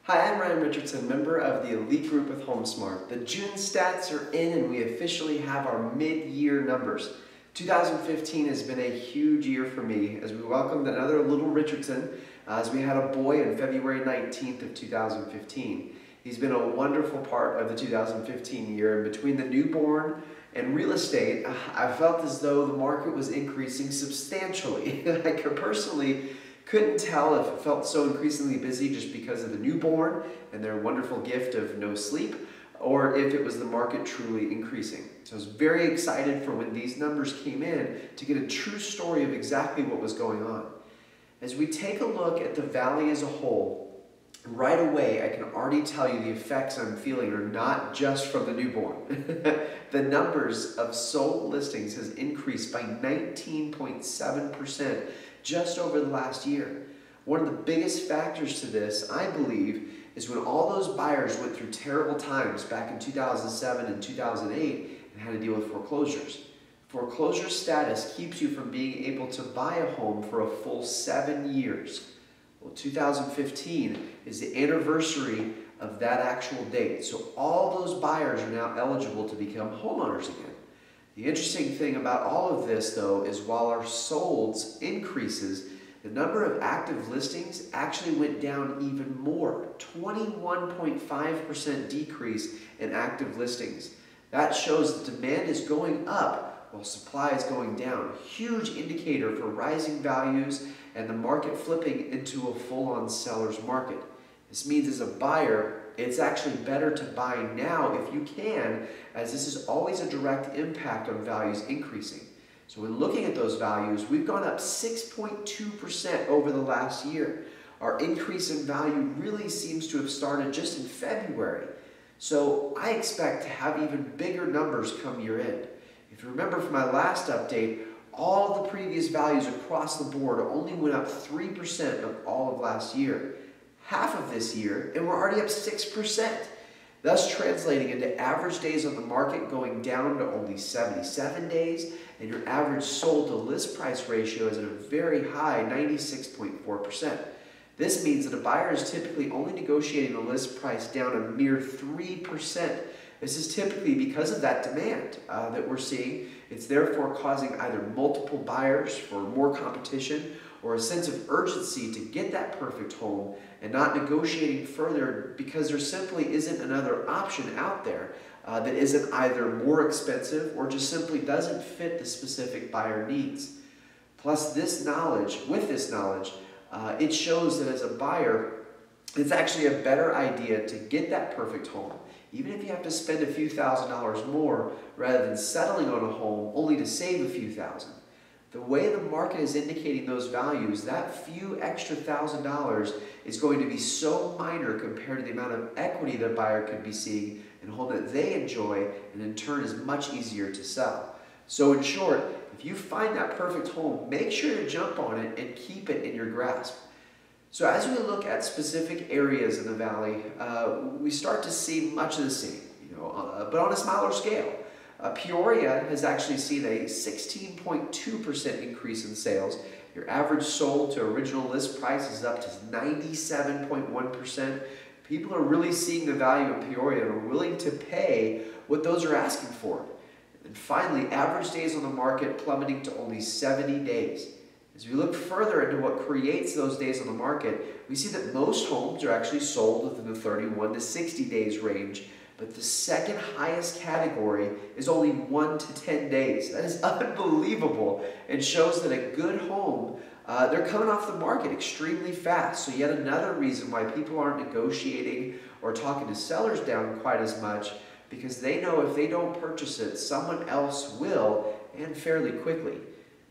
Hi, I'm Ryan Richardson, member of the elite group with HomeSmart. The June stats are in and we officially have our mid-year numbers. 2015 has been a huge year for me as we welcomed another little Richardson as we had a boy on February 19th of 2015. He's been a wonderful part of the 2015 year, and between the newborn and real estate, I felt as though the market was increasing substantially. I personally couldn't tell if it felt so increasingly busy just because of the newborn and their wonderful gift of no sleep, or if it was the market truly increasing. So I was very excited for when these numbers came in to get a true story of exactly what was going on. As we take a look at the valley as a whole, right away I can already tell you the effects I'm feeling are not just from the newborn. The numbers of sold listings has increased by 19.7% just over the last year. One of the biggest factors to this, I believe, is when all those buyers went through terrible times back in 2007 and 2008 and had to deal with foreclosures. Foreclosure status keeps you from being able to buy a home for a full 7 years. Well, 2015 is the anniversary of that actual date, so all those buyers are now eligible to become homeowners again. The interesting thing about all of this, though, is while our solds increases, the number of active listings actually went down even more, 21.5% decrease in active listings. That shows that demand is going up while supply is going down. Huge indicator for rising values and the market flipping into a full-on seller's market. This means as a buyer, it's actually better to buy now if you can, as this is always a direct impact on values increasing. So when looking at those values, we've gone up 6.2% over the last year. Our increase in value really seems to have started just in February. So I expect to have even bigger numbers come year end. If you remember from my last update, all the previous values across the board only went up 3% of all of last year. Half of this year, and we're already up 6%, thus translating into average days on the market going down to only 77 days, and your average sold to list price ratio is at a very high 96.4%. This means that a buyer is typically only negotiating the list price down a mere 3%. This is typically because of that demand that we're seeing. It's therefore causing either multiple buyers for more competition or a sense of urgency to get that perfect home and not negotiating further because there simply isn't another option out there that isn't either more expensive or just simply doesn't fit the specific buyer needs. Plus with this knowledge, it shows that as a buyer, it's actually a better idea to get that perfect home, even if you have to spend a few $1,000s more rather than settling on a home only to save a few thousand. The way the market is indicating those values, that few extra $1,000 is going to be so minor compared to the amount of equity the buyer could be seeing in a home that they enjoy and in turn is much easier to sell. So in short, if you find that perfect home, make sure to jump on it and keep it in your grasp. So as we look at specific areas in the valley, we start to see much of the same, but on a smaller scale. Peoria has actually seen a 16.2% increase in sales. Your average sold to original list price is up to 97.1%. People are really seeing the value in Peoria and are willing to pay what those are asking for. And finally, average days on the market plummeting to only 70 days. As we look further into what creates those days on the market, we see that most homes are actually sold within the 31 to 60 days range, but the second highest category is only 1 to 10 days. That is unbelievable and shows that a good home, they're coming off the market extremely fast. So yet another reason why people aren't negotiating or talking to sellers down quite as much, because they know if they don't purchase it, someone else will, and fairly quickly.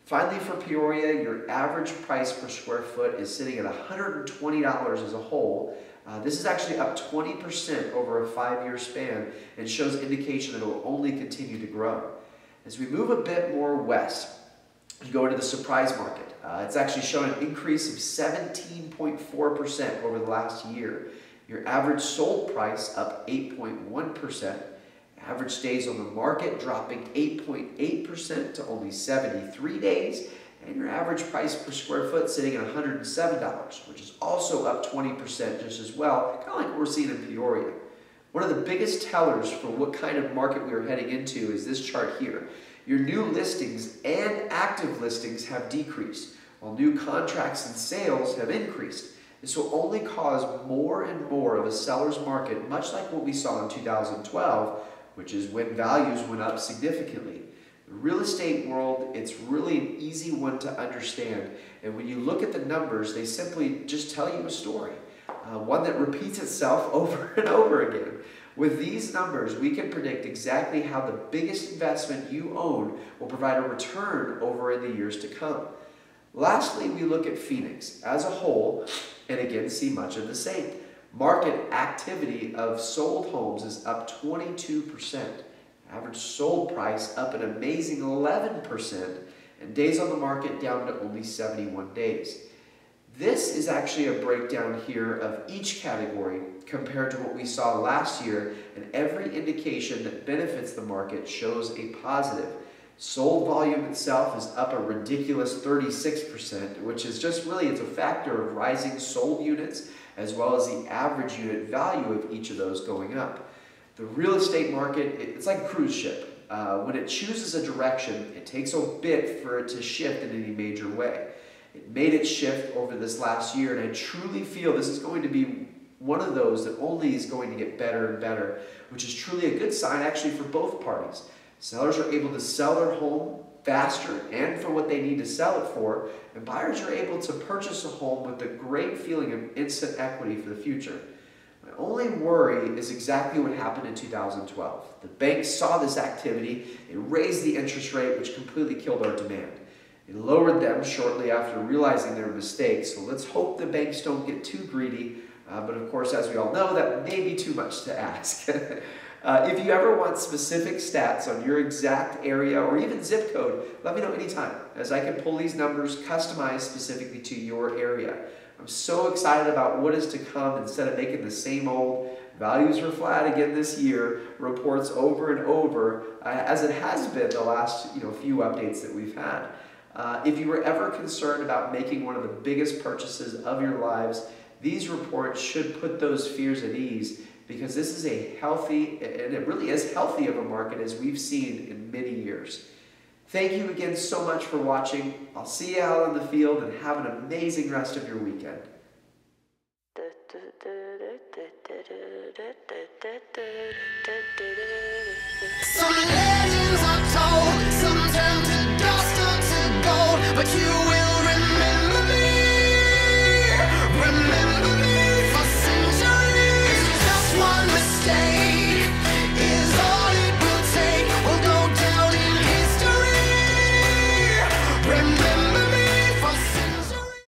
Finally, for Peoria, your average price per square foot is sitting at $120 as a whole. This is actually up 20% over a 5-year span and shows indication that it will only continue to grow. As we move a bit more west, you go into the surprise market. It's actually shown an increase of 17.4% over the last year. Your average sold price up 8.1%. Average days on the market dropping 8.8% to only 73 days. and your average price per square foot sitting at $107, which is also up 20% just as well, kind of like what we're seeing in Peoria. One of the biggest tellers for what kind of market we are heading into is this chart here. Your new listings and active listings have decreased, while new contracts and sales have increased. This will only cause more and more of a seller's market, much like what we saw in 2012, which is when values went up significantly. The real estate world, it's really an easy one to understand, and when you look at the numbers, they simply just tell you a story. One that repeats itself over and over again. With these numbers, we can predict exactly how the biggest investment you own will provide a return over in the years to come. Lastly, we look at Phoenix as a whole, and again see much of the same. Market activity of sold homes is up 22%. Average sold price up an amazing 11%, and days on the market down to only 71 days. This is actually a breakdown here of each category compared to what we saw last year, and every indication that benefits the market shows a positive. Sold volume itself is up a ridiculous 36%, which is just really, it's a factor of rising sold units as well as the average unit value of each of those going up. The real estate market, it's like a cruise ship. When it chooses a direction, it takes a bit for it to shift in any major way. It made its shift over this last year, and I truly feel this is going to be one of those that only is going to get better and better, which is truly a good sign actually for both parties. Sellers are able to sell their home faster and for what they need to sell it for, and buyers are able to purchase a home with a great feeling of instant equity for the future. My only worry is exactly what happened in 2012. The banks saw this activity, it raised the interest rate, which completely killed our demand. It lowered them shortly after realizing their mistakes, so let's hope the banks don't get too greedy, but of course, as we all know, that may be too much to ask. If you ever want specific stats on your exact area or even zip code, let me know anytime, as I can pull these numbers customized specifically to your area. I'm so excited about what is to come instead of making the same old values are flat again this year reports over and over, as it has been the last few updates that we've had. If you were ever concerned about making one of the biggest purchases of your lives, these reports should put those fears at ease, because this is a healthy, and it really is healthy of a market as we've seen in many years. Thank you again so much for watching. I'll see you out in the field, and have an amazing rest of your weekend. Some legends are told, some turn to dust or to gold, but you will